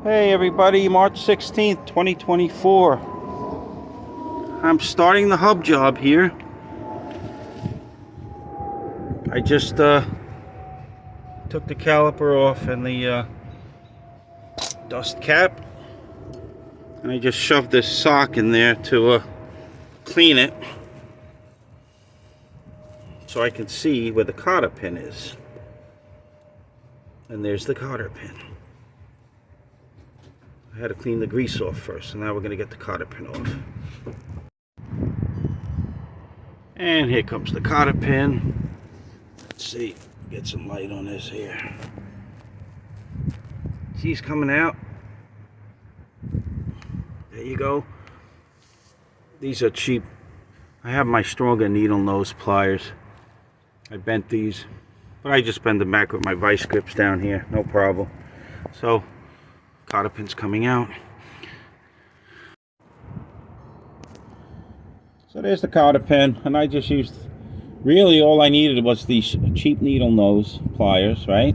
Hey everybody, March 16th, 2024. I'm starting the hub job here. I just took the caliper off and the dust cap, and I just shoved this sock in there to clean it so I can see where the cotter pin is. And there's the cotter pin. I had to clean the grease off first, so now we're going to get the cotter pin off. And here comes the cotter pin. Let's see, get some light on this here. See, he's coming out. There you go. These are cheap. I have my stronger needle nose pliers. I bent these, but I just bend them back with my vice grips down here, no problem. So, cotter pin's coming out. So there's the cotter pin, and I just used, really all I needed was these cheap needle nose pliers, right?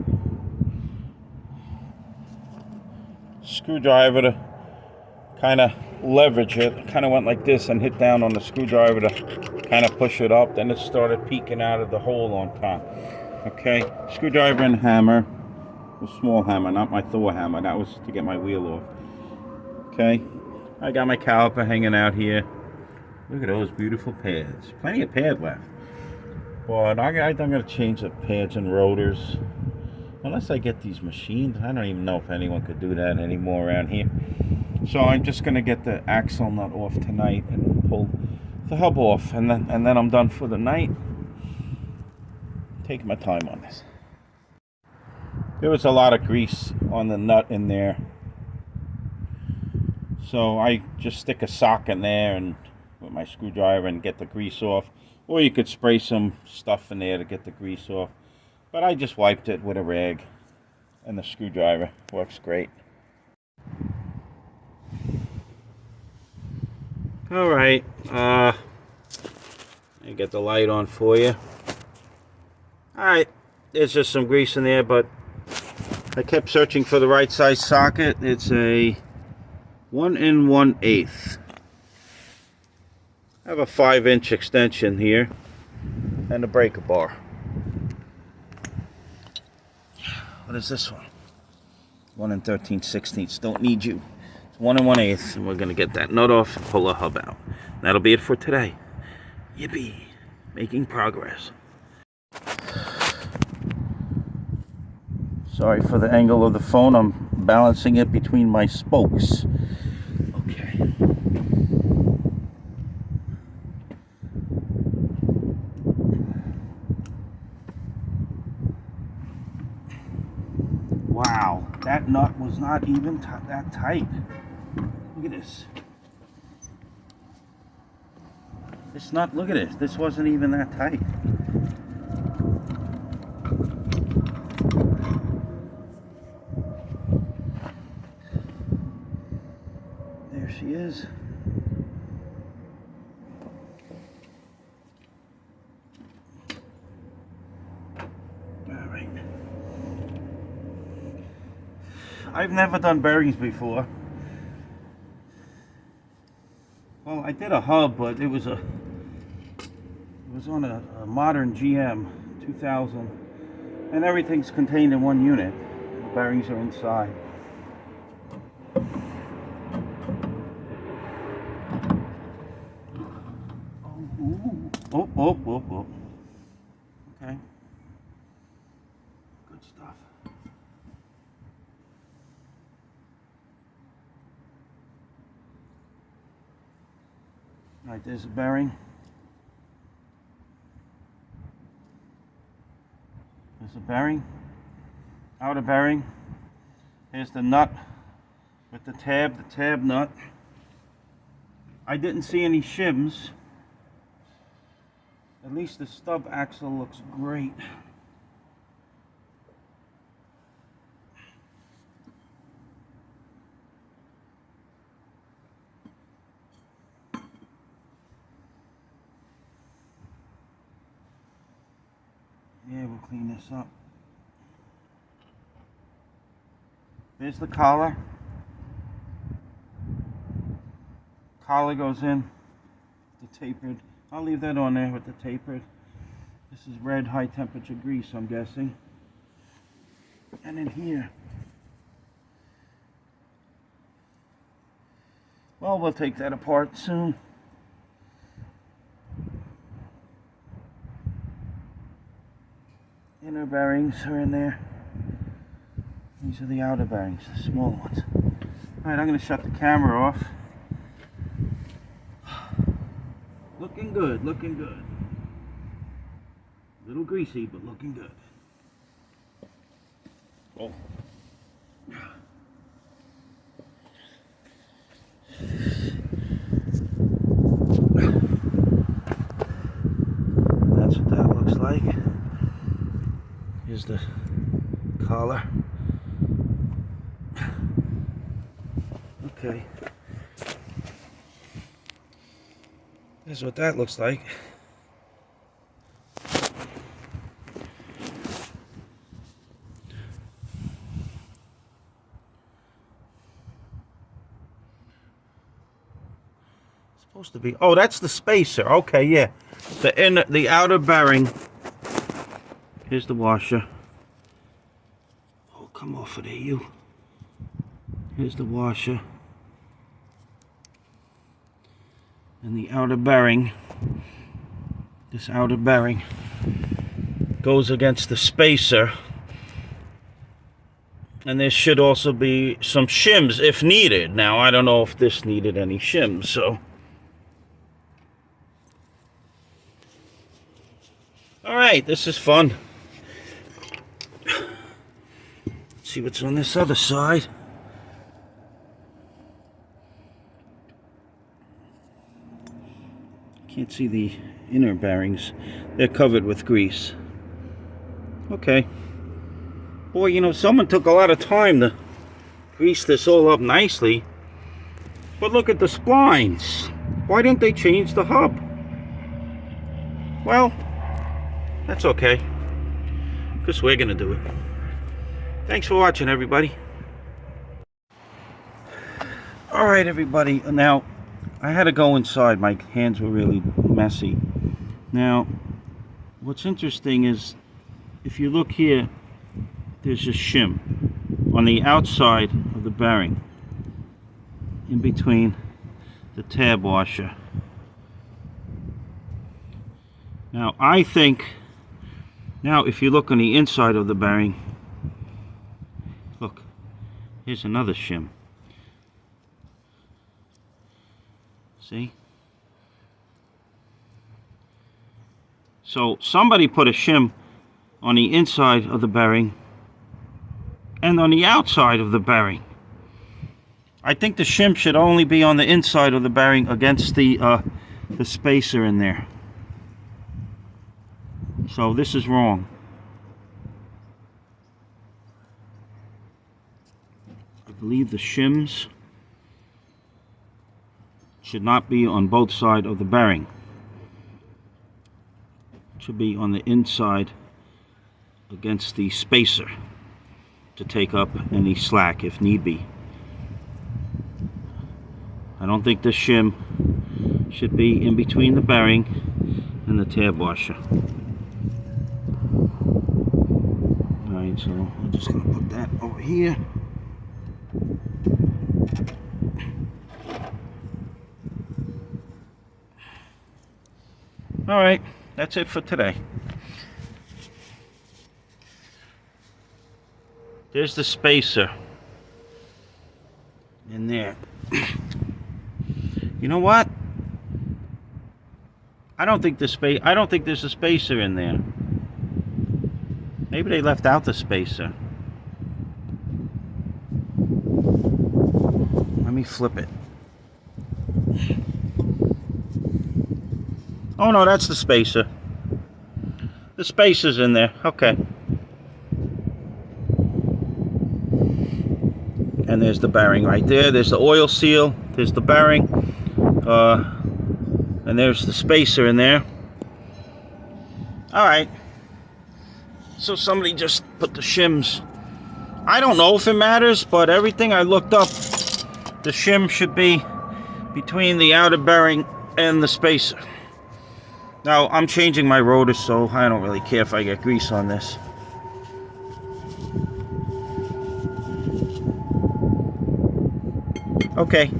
Screwdriver to kind of leverage it. Kind of went like this and hit down on the screwdriver to kind of push it up. Then it started peeking out of the hole on top. Okay, screwdriver and hammer. A small hammer, not my Thor hammer. That was to get my wheel off. Okay, I got my caliper hanging out here. Look at those beautiful pads. Plenty of pad left. But I'm going to change the pads and rotors. Unless I get these machined. I don't even know if anyone could do that anymore around here. So I'm just going to get the axle nut off tonight and pull the hub off. And then I'm done for the night. Taking my time on this. There was a lot of grease on the nut in there. So I just stick a sock in there and with my screwdriver and get the grease off, or you could spray some stuff in there to get the grease off, but I just wiped it with a rag, and the screwdriver works great. All right, I get the light on for you. All right, there's just some grease in there, but I kept searching for the right size socket. It's a 1 1/8. I have a 5-inch extension here and a breaker bar. What is this one? 1 13/16. Don't need you. It's 1 1/8, and we're gonna get that nut off and pull the hub out. That'll be it for today. Yippee! Making progress. Sorry for the angle of the phone. I'm balancing it between my spokes. Okay. Wow, that nut was not even that tight. Look at this. This nut, look at this. This wasn't even that tight. There she is. I've never done bearings before. Well, I did a hub, but it was on a modern GM 2000, and everything's contained in one unit. The bearings are inside. Oh. Okay. Good stuff. All right, there's a bearing. There's a bearing. Outer bearing. Here's the nut with the tab nut. I didn't see any shims. At least the stub axle looks great. Yeah, we'll clean this up. There's the collar. collar goes in, the tapered. I'll leave that on there with the tapered. This is red high temperature grease, I'm guessing. And in here, well, we'll take that apart soon. Inner bearings are in there. These are the outer bearings, the small ones. Alright, I'm going to shut the camera off. Looking good, looking good. A little greasy, but looking good. Oh. That's what that looks like. Here's the collar. Okay. Here's what that looks like. Supposed to be. Oh, that's the spacer. Okay, yeah. The outer bearing. Here's the washer. Oh, come off of there, you. Here's the washer. And the outer bearing, this outer bearing goes against the spacer. And there should also be some shims if needed. Now, I don't know if this needed any shims, so. Alright, this is fun. Let's see what's on this other side. Can't see the inner bearings. They're covered with grease. Okay. Boy, you know, someone took a lot of time to grease this all up nicely. But look at the splines. Why didn't they change the hub? Well, that's okay. Because we're going to do it. Thanks for watching, everybody. Alright, everybody. Now, I had to go inside. My hands were really messy. Now, what's interesting is, if you look here, there's a shim on the outside of the bearing, in between the tab washer. Now, I think, now if you look on the inside of the bearing, look, here's another shim. See? So somebody put a shim on the inside of the bearing and on the outside of the bearing. I think the shim should only be on the inside of the bearing against the spacer in there. So this is wrong. I believe the shims should not be on both sides of the bearing. It should be on the inside against the spacer to take up any slack if need be. I don't think the shim should be in between the bearing and the tab washer. Alright, so I'm just going to put that over here. Alright, that's it for today. There's the spacer in there. You know what? I don't think there's a spacer in there. Maybe they left out the spacer. Let me flip it. Oh no, that's the spacer. The spacer's in there. Okay. And there's the bearing right there. There's the oil seal. There's the bearing. And there's the spacer in there. Alright. So somebody just put the shims. I don't know if it matters, but everything I looked up, the shim should be between the outer bearing and the spacer. Now, I'm changing my rotor, so I don't really care if I get grease on this. Okay.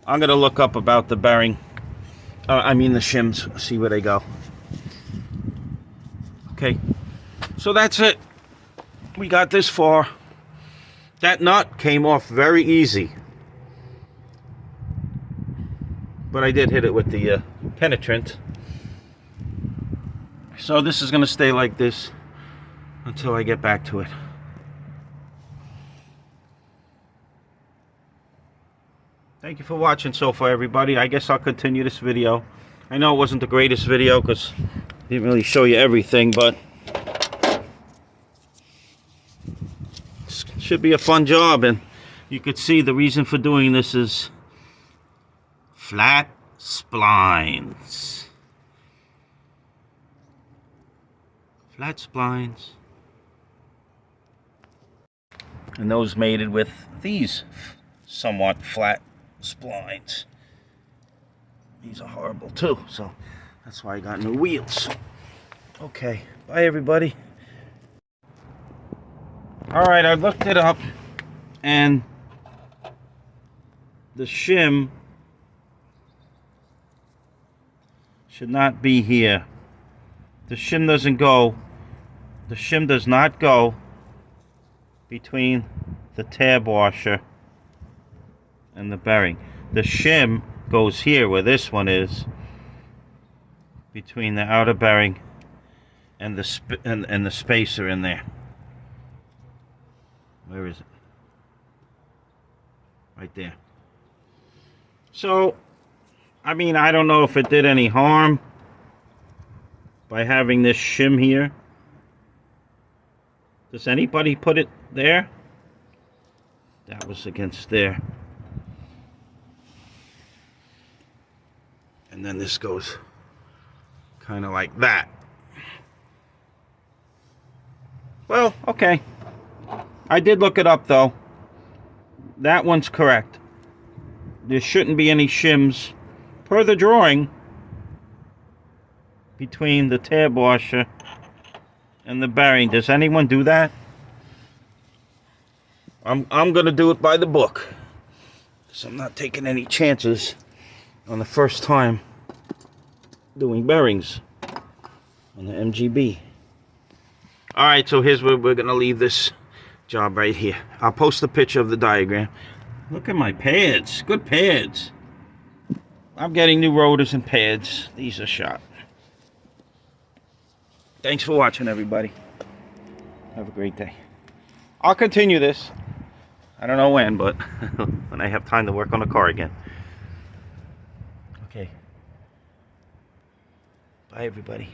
I'm going to look up about the bearing. The shims, see where they go. Okay. So that's it. We got this far. That nut came off very easy. But I did hit it with the penetrant. So this is going to stay like this until I get back to it. Thank you for watching so far, everybody. I guess I'll continue this video. I know it wasn't the greatest video because I didn't really show you everything, but it should be a fun job. And you could see the reason for doing this is flat splines. Flat splines. And those mated with these somewhat flat splines. These are horrible too, so that's why I got new wheels. Okay, bye everybody. Alright, I looked it up, and the shim should not be here. The shim doesn't go, the shim does not go between the tab washer and the bearing. The shim goes here where this one is, between the outer bearing and the and the spacer in there. Where is it? Right there. So, I don't know if it did any harm by having this shim here. Does anybody put it there? That was against there. And then this goes kind of like that. Well, okay. I did look it up though. That one's correct. There shouldn't be any shims, per the drawing, between the tab washer and the bearing. Does anyone do that? I'm gonna do it by the book, because I'm not taking any chances on the first time doing bearings on the MGB. Alright, so here's where we're gonna leave this job right here. I'll post a picture of the diagram. Look at my pads. Good pads. I'm getting new rotors and pads. These are shot. Thanks for watching, everybody. Have a great day. I'll continue this. I don't know when, but when I have time to work on the car again. Okay. Bye, everybody.